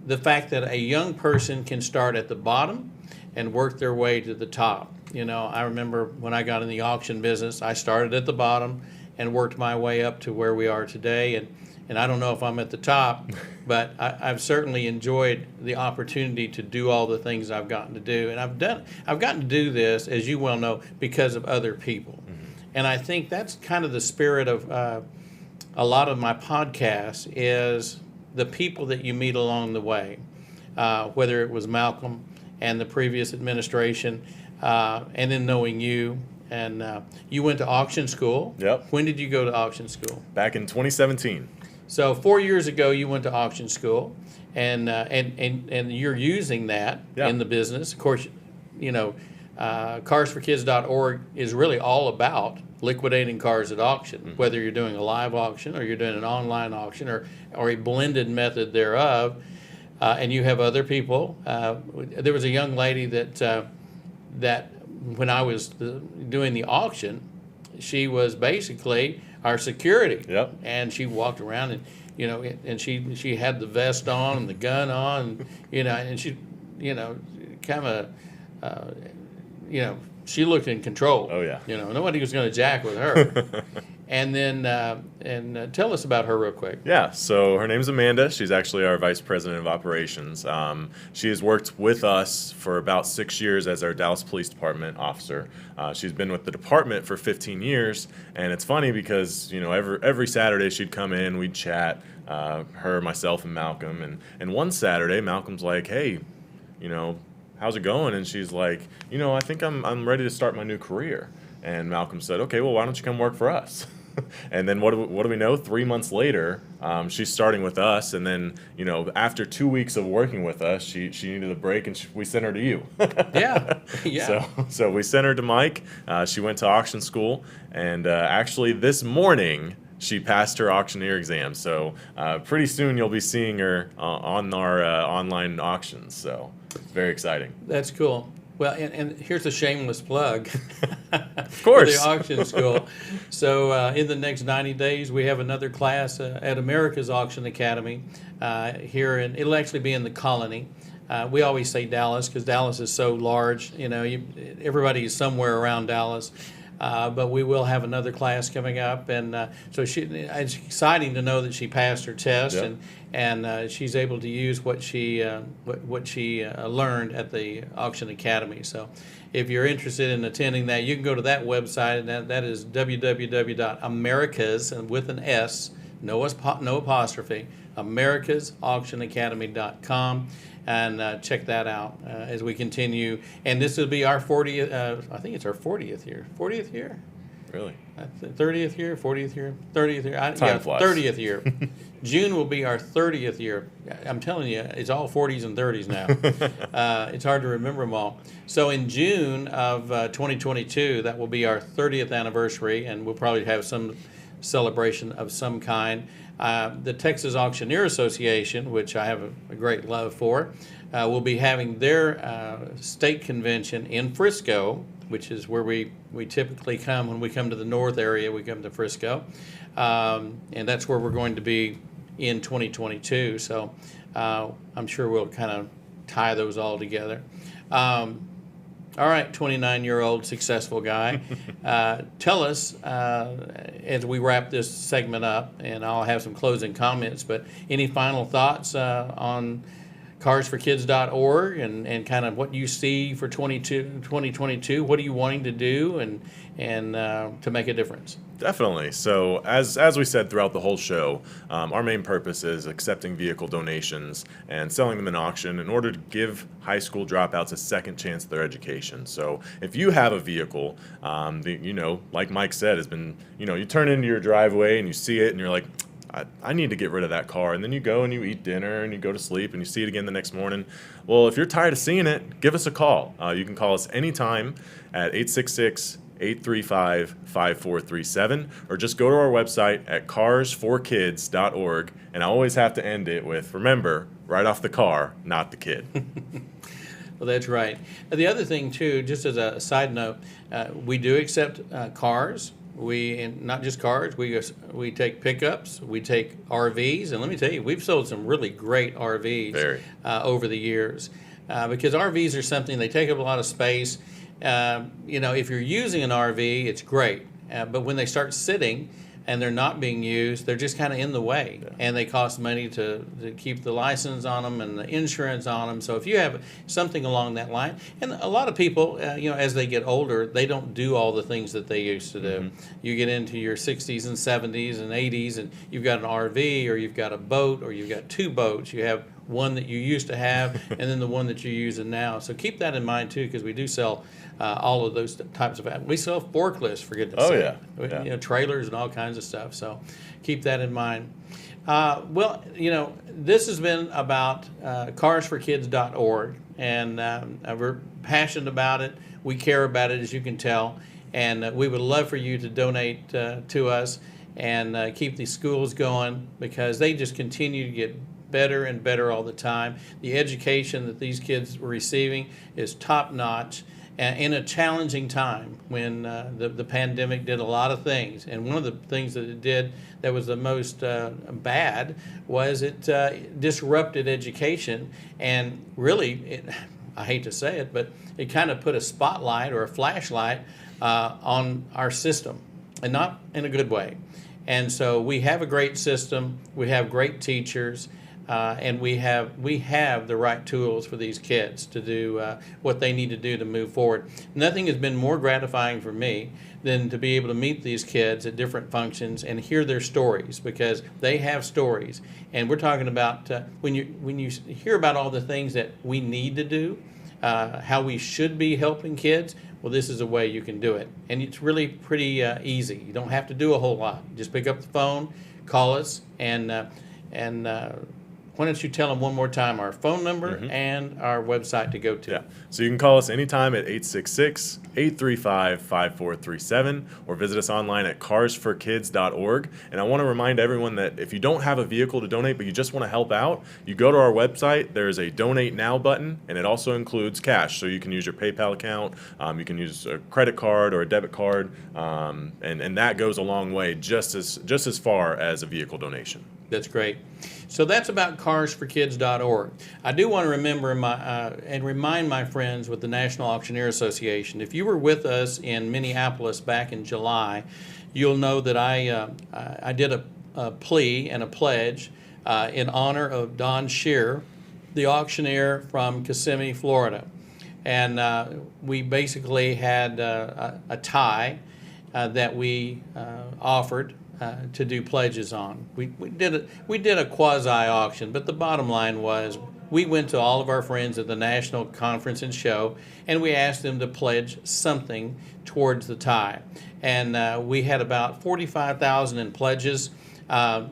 the fact that a young person can start at the bottom and work their way to the top. I remember when I got in the auction business, I started at the bottom and worked my way up to where we are today. And I don't know if I'm at the top, but I've certainly enjoyed the opportunity to do all the things I've gotten to do. And I've gotten to do this, as you well know, because of other people. And I think that's kind of the spirit of a lot of my podcasts, is the people that you meet along the way, whether it was Malcolm and the previous administration, and then knowing you. And you went to auction school. Yep. When did you go to auction school? Back in 2017. So 4 years ago, you went to auction school, and you're using that in the business. Of course, carsforkids.org is really all about liquidating cars at auction, whether you're doing a live auction or you're doing an online auction or a blended method thereof. and you have other people. There was a young lady that when I was doing the auction, she was basically our security. Yep. And she walked around and, and she had the vest on and the gun on, and she, kind of, she looked in control. Oh, yeah. Nobody was going to jack with her. And then, tell us about her real quick. Yeah, so her name's Amanda. She's actually our Vice President of Operations. She has worked with us for about 6 years as our Dallas Police Department officer. She's been with the department for 15 years, and it's funny because, every Saturday she'd come in, we'd chat, her, myself, and Malcolm. And one Saturday, Malcolm's like, hey, how's it going? And she's like, I think I'm ready to start my new career. And Malcolm said, okay, well, why don't you come work for us? And then what do we know? 3 months later, she's starting with us. And then, after 2 weeks of working with us, she needed a break, and we sent her to you. Yeah. So we sent her to Mike. She went to auction school. And actually this morning, she passed her auctioneer exam. So pretty soon you'll be seeing her on our online auctions. So it's very exciting. That's cool. Well, and here's a shameless plug. Of course. For the auction school. So in the next 90 days, we have another class at America's Auction Academy here, and it'll actually be in the Colony. We always say Dallas because Dallas is so large. Everybody is somewhere around Dallas. But we will have another class coming up, and so it's exciting to know that she passed her test, Yep. and she's able to use what she learned at the Auction Academy. So, if you're interested in attending that, you can go to that website, and that is www.americas, and with an S, no apostrophe, americasauctionacademy.com. And check that out as we continue. And this will be our 40th, I think it's our 40th year. 40th year? Really? 30th year, 40th year, 30th year? Time flies. 30th year. June will be our 30th year. I'm telling you, it's all 40s and 30s now. It's hard to remember them all. So in June of 2022, that will be our 30th anniversary, and we'll probably have some celebration of some kind. The Texas Auctioneer Association, which I have a great love for, will be having their state convention in Frisco, which is where we typically come when we come to the north area. We come to Frisco, and that's where we're going to be in 2022. So I'm sure we'll kind of tie those all together. All right, 29-year-old successful guy. Tell us, as we wrap this segment up, and I'll have some closing comments, but any final thoughts on carsforkids.org and kind of what you see for 2022? What are you wanting to do and to make a difference? Definitely. So as we said throughout the whole show, our main purpose is accepting vehicle donations and selling them in auction in order to give high school dropouts a second chance at their education. So if you have a vehicle, like Mike said, has been, you turn into your driveway and you see it and you're like, I need to get rid of that car. And then you go and you eat dinner and you go to sleep and you see it again the next morning. Well, if you're tired of seeing it, give us a call. You can call us anytime at 866-835-5437, or just go to our website at carsforkids.org. And I always have to end it with, remember, write off the car, not the kid. Well, that's right. The other thing, too, just as a side note, we do accept cars. Not just cars, we take pickups, we take RVs, and let me tell you, we've sold some really great RVs over the years because RVs are something, they take up a lot of space. If you're using an RV, it's great, but when they start sitting and they're not being used, they're just kind of in the way, and they cost money to keep the license on them and the insurance on them. So if you have something along that line, and a lot of people, as they get older, they don't do all the things that they used to do. You get into your 60s and 70s and 80s, and you've got an RV, or you've got a boat, or you've got two boats. You have one that you used to have, and then the one that you're using now. So keep that in mind too, because we do sell all of those types of. We sell forklifts, for goodness' sake. Trailers and all kinds of stuff. So keep that in mind. This has been about carsforkids.org, and we're passionate about it. We care about it, as you can tell, and we would love for you to donate to us and keep these schools going, because they just continue to get better and better all the time. The education that these kids were receiving is top-notch in a challenging time when the pandemic did a lot of things. And one of the things that it did that was the most bad was it disrupted education, and really, I hate to say it, but it kind of put a spotlight or a flashlight on our system, and not in a good way. And so we have a great system, we have great teachers, and we have the right tools for these kids to do what they need to do to move forward. Nothing has been more gratifying for me than to be able to meet these kids at different functions and hear their stories, because they have stories. And we're talking about when you hear about all the things that we need to do, how we should be helping kids. Well, this is a way you can do it, and it's really pretty easy. You don't have to do a whole lot. Just pick up the phone, call us, and why don't you tell them one more time our phone number and our website to go to? Yeah. So you can call us anytime at 866-835-5437 or visit us online at carsforkids.org. And I want to remind everyone that if you don't have a vehicle to donate but you just want to help out, you go to our website. There's a Donate Now button, and it also includes cash. So you can use your PayPal account, you can use a credit card or a debit card, and that goes a long way, just as far as a vehicle donation. That's great. So that's about carsforkids.org. I do want to remember and remind my friends with the National Auctioneer Association. If you were with us in Minneapolis back in July, you'll know that I did a plea and a pledge in honor of Don Shear, the auctioneer from Kissimmee, Florida. And we basically had a tie that we offered to do pledges on. We did a quasi auction, but the bottom line was we went to all of our friends at the National Conference and Show, and we asked them to pledge something towards the tie. And we had about 45,000 in pledges.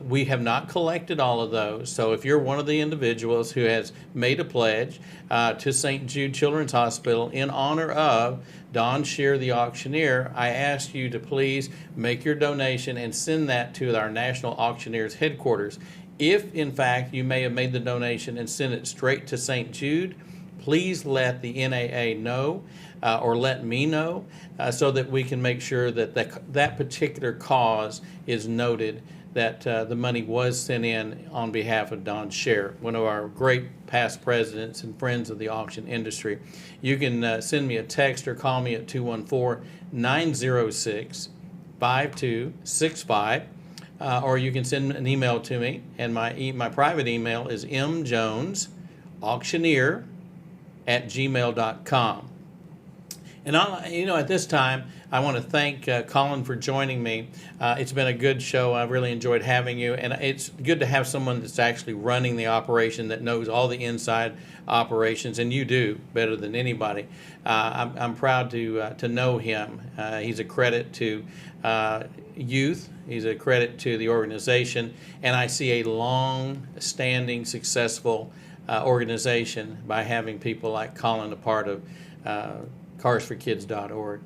We have not collected all of those, so if you're one of the individuals who has made a pledge to St. Jude Children's Hospital in honor of Don Shear, the auctioneer, I ask you to please make your donation and send that to our National Auctioneers headquarters. If, in fact, you may have made the donation and sent it straight to St. Jude, please let the NAA know or let me know so that we can make sure that that particular cause is noted, that the money was sent in on behalf of Don Shear, one of our great past presidents and friends of the auction industry. You can send me a text or call me at 214-906-5265, or you can send an email to me, and my private email is mjonesauctioneer@gmail.com. And at this time, I want to thank Colin for joining me. It's been a good show. I've really enjoyed having you, and it's good to have someone that's actually running the operation, that knows all the inside operations, and you do better than anybody. I'm proud to know him. He's a credit to youth. He's a credit to the organization, and I see a long-standing, successful organization by having people like Colin a part of carsforkids.org.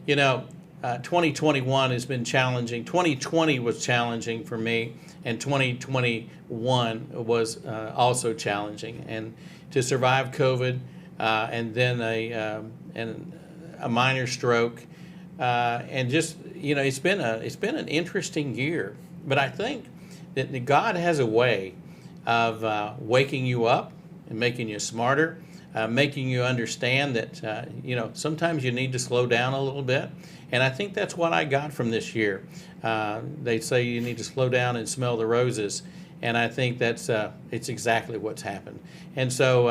2021 has been challenging. 2020 was challenging for me, and 2021 was also challenging. And to survive COVID and then a minor stroke, and just it's been an interesting year. But I think that God has a way of waking you up and making you smarter. Making you understand that sometimes you need to slow down a little bit, and I think that's what I got from this year. They say you need to slow down and smell the roses, and I think it's exactly what's happened. And so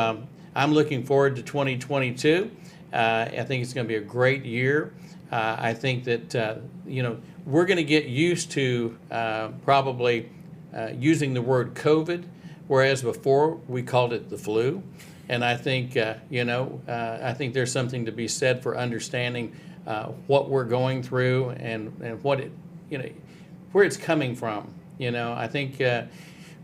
I'm looking forward to 2022. I think it's going to be a great year. I think that we're going to get used to probably using the word COVID, whereas before we called it the flu. And I think, I think there's something to be said for understanding what we're going through and what it, where it's coming from. I think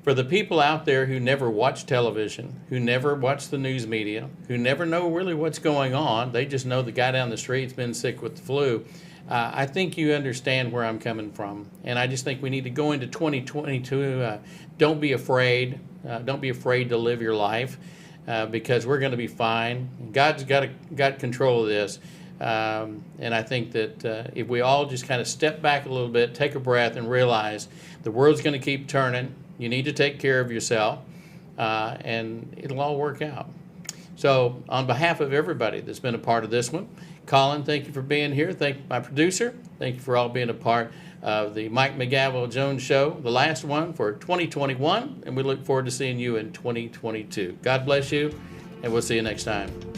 for the people out there who never watch television, who never watch the news media, who never know really what's going on, they just know the guy down the street's been sick with the flu. I think you understand where I'm coming from, and I just think we need to go into 2022. Don't be afraid. Don't be afraid to live your life, because we're going to be fine. God's got control of this, and I think that if we all just kind of step back a little bit, take a breath, and realize the world's going to keep turning. You need to take care of yourself, and it'll all work out. So, on behalf of everybody that's been a part of this one, Colin, thank you for being here. Thank you, my producer. Thank you for all being a part of the Mike McGavel Jones Show, the last one for 2021, and we look forward to seeing you in 2022. God bless you, and we'll see you next time.